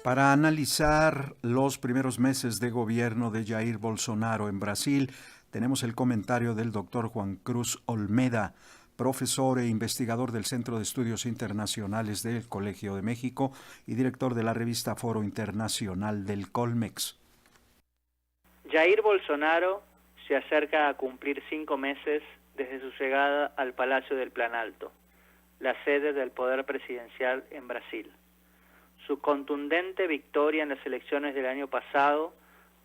Para analizar los primeros meses de gobierno de Jair Bolsonaro en Brasil, tenemos el comentario del doctor Juan Cruz Olmeda, profesor e investigador del Centro de Estudios Internacionales del Colegio de México y director de la revista Foro Internacional del Colmex. Jair Bolsonaro se acerca a cumplir 5 meses desde su llegada al Palacio del Planalto, la sede del poder presidencial en Brasil. Su contundente victoria en las elecciones del año pasado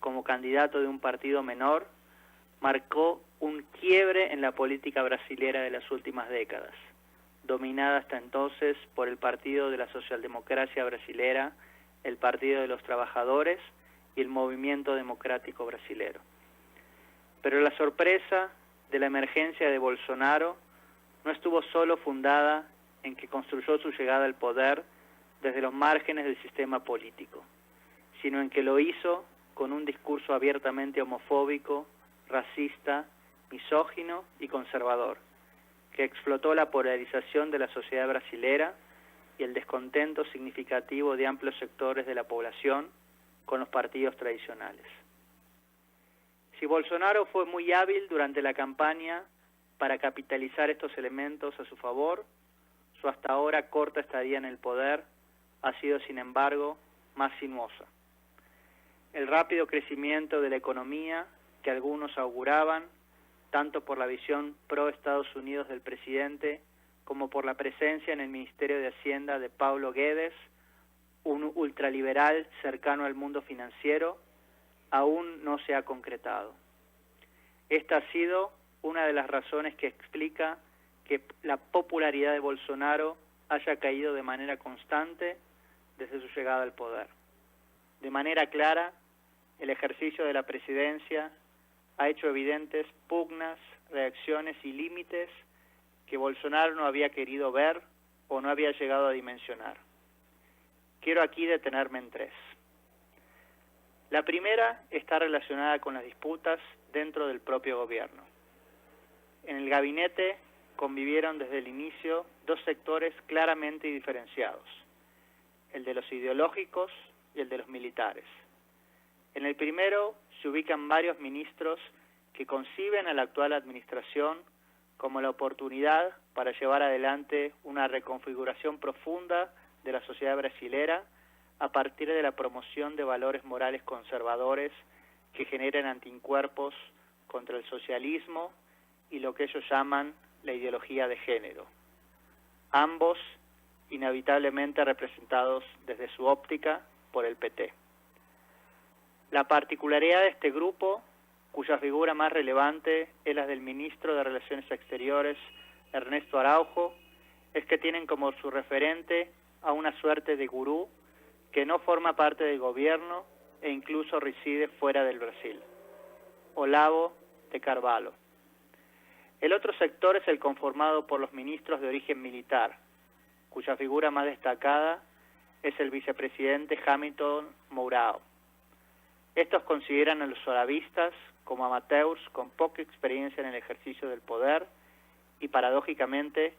como candidato de un partido menor marcó un quiebre en la política brasilera de las últimas décadas, dominada hasta entonces por el Partido de la Socialdemocracia Brasilera, el Partido de los Trabajadores y el Movimiento Democrático Brasilero. Pero la sorpresa de la emergencia de Bolsonaro no estuvo solo fundada en que construyó su llegada al poder desde los márgenes del sistema político, sino en que lo hizo con un discurso abiertamente homofóbico, racista, misógino y conservador, que explotó la polarización de la sociedad brasilera y el descontento significativo de amplios sectores de la población con los partidos tradicionales. Si Bolsonaro fue muy hábil durante la campaña para capitalizar estos elementos a su favor, su hasta ahora corta estadía en el poder ha sido, sin embargo, más sinuosa. El rápido crecimiento de la economía que algunos auguraban, tanto por la visión pro-Estados Unidos del presidente como por la presencia en el Ministerio de Hacienda de Paulo Guedes, un ultraliberal cercano al mundo financiero, aún no se ha concretado. Esta ha sido una de las razones que explica que la popularidad de Bolsonaro haya caído de manera constante desde su llegada al poder. De manera clara, el ejercicio de la presidencia ha hecho evidentes pugnas, reacciones y límites que Bolsonaro no había querido ver o no había llegado a dimensionar. Quiero aquí detenerme en 3. La primera está relacionada con las disputas dentro del propio gobierno. En el gabinete convivieron desde el inicio 2 sectores claramente diferenciados, el de los ideológicos y el de los militares. En el primero se ubican varios ministros que conciben a la actual administración como la oportunidad para llevar adelante una reconfiguración profunda de la sociedad brasilera a partir de la promoción de valores morales conservadores que generen anticuerpos contra el socialismo y lo que ellos llaman la ideología de género. Ambos inevitablemente representados desde su óptica por el PT. La particularidad de este grupo, cuya figura más relevante es la del ministro de Relaciones Exteriores, Ernesto Araujo, es que tienen como su referente a una suerte de gurú que no forma parte del gobierno e incluso reside fuera del Brasil, Olavo de Carvalho. El otro sector es el conformado por los ministros de origen militar, cuya figura más destacada es el vicepresidente Hamilton Mourão. Estos consideran a los olavistas como amateurs con poca experiencia en el ejercicio del poder y, paradójicamente,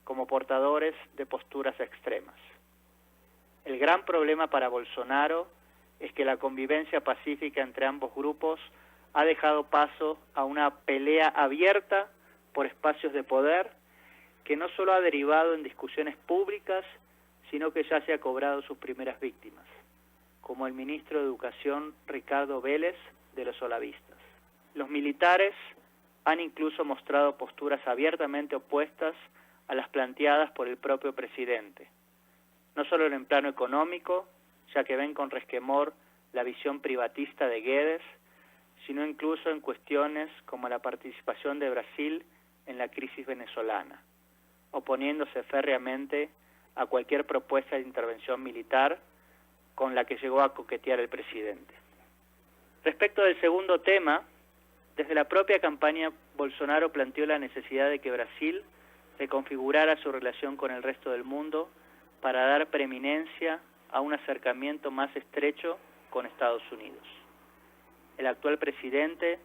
como portadores de posturas extremas. El gran problema para Bolsonaro es que la convivencia pacífica entre ambos grupos ha dejado paso a una pelea abierta por espacios de poder que no solo ha derivado en discusiones públicas, sino que ya se ha cobrado sus primeras víctimas, como el ministro de Educación Ricardo Vélez de los olavistas. Los militares han incluso mostrado posturas abiertamente opuestas a las planteadas por el propio presidente, no solo en el plano económico, ya que ven con resquemor la visión privatista de Guedes, sino incluso en cuestiones como la participación de Brasil en la crisis venezolana, oponiéndose férreamente a cualquier propuesta de intervención militar con la que llegó a coquetear el presidente. Respecto del segundo tema, desde la propia campaña Bolsonaro planteó la necesidad de que Brasil reconfigurara su relación con el resto del mundo para dar preeminencia a un acercamiento más estrecho con Estados Unidos. El actual presidente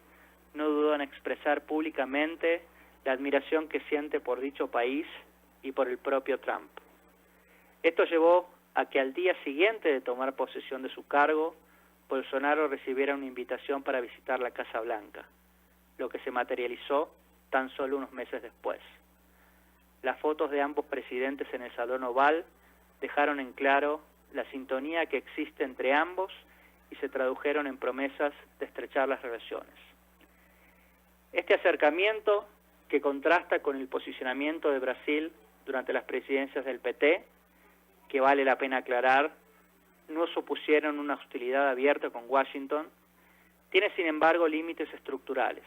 no dudó en expresar públicamente la admiración que siente por dicho país y por el propio Trump. Esto llevó a que al día siguiente de tomar posesión de su cargo, Bolsonaro recibiera una invitación para visitar la Casa Blanca, lo que se materializó tan solo unos meses después. Las fotos de ambos presidentes en el Salón Oval dejaron en claro la sintonía que existe entre ambos y se tradujeron en promesas de estrechar las relaciones. Este acercamiento, que contrasta con el posicionamiento de Brasil durante las presidencias del PT, que vale la pena aclarar, no supusieron una hostilidad abierta con Washington, tiene sin embargo límites estructurales.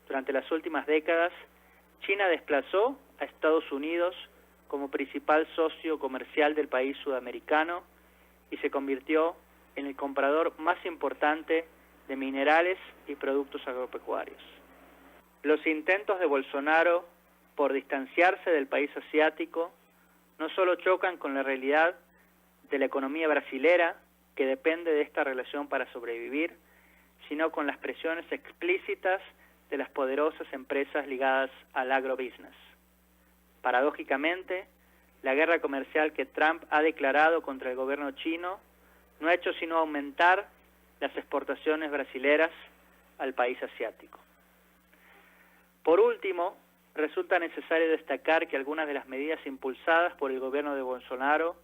Durante las últimas décadas, China desplazó a Estados Unidos como principal socio comercial del país sudamericano y se convirtió en el comprador más importante de minerales y productos agropecuarios. Los intentos de Bolsonaro por distanciarse del país asiático no solo chocan con la realidad de la economía brasilera, que depende de esta relación para sobrevivir, sino con las presiones explícitas de las poderosas empresas ligadas al agrobusiness. Paradójicamente, la guerra comercial que Trump ha declarado contra el gobierno chino no ha hecho sino aumentar las exportaciones brasileras al país asiático. Por último, resulta necesario destacar que algunas de las medidas impulsadas por el gobierno de Bolsonaro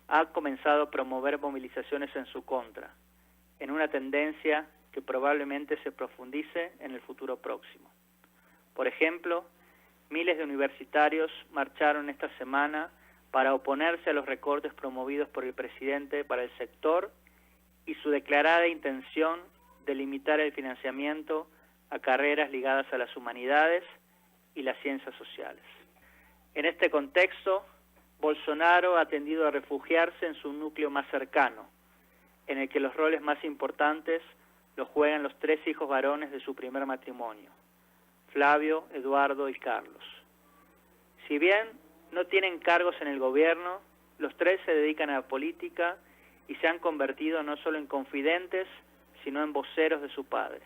han comenzado a promover movilizaciones en su contra, en una tendencia que probablemente se profundice en el futuro próximo. Por ejemplo, miles de universitarios marcharon esta semana para oponerse a los recortes promovidos por el presidente para el sector y su declarada intención de limitar el financiamiento a carreras ligadas a las humanidades y las ciencias sociales. En este contexto, Bolsonaro ha tendido a refugiarse en su núcleo más cercano, en el que los roles más importantes los juegan los 3 hijos varones de su primer matrimonio, Flavio, Eduardo y Carlos. Si bien no tienen cargos en el gobierno, los 3 se dedican a la política y se han convertido no solo en confidentes, sino en voceros de su padre.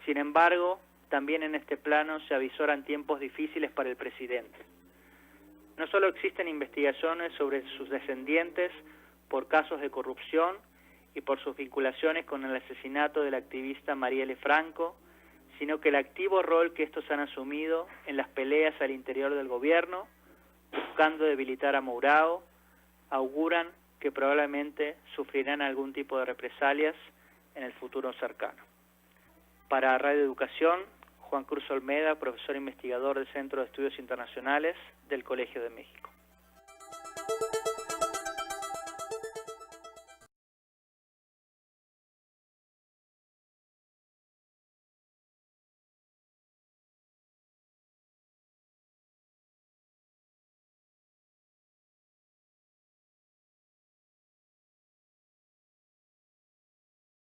Sin embargo, también en este plano se avisoran tiempos difíciles para el presidente. No solo existen investigaciones sobre sus descendientes por casos de corrupción y por sus vinculaciones con el asesinato del activista Marielle Franco, sino que el activo rol que estos han asumido en las peleas al interior del gobierno, buscando debilitar a Mourão, auguran que probablemente sufrirán algún tipo de represalias en el futuro cercano. Para Radio Educación, Juan Cruz Olmeda, profesor investigador del Centro de Estudios Internacionales del Colegio de México.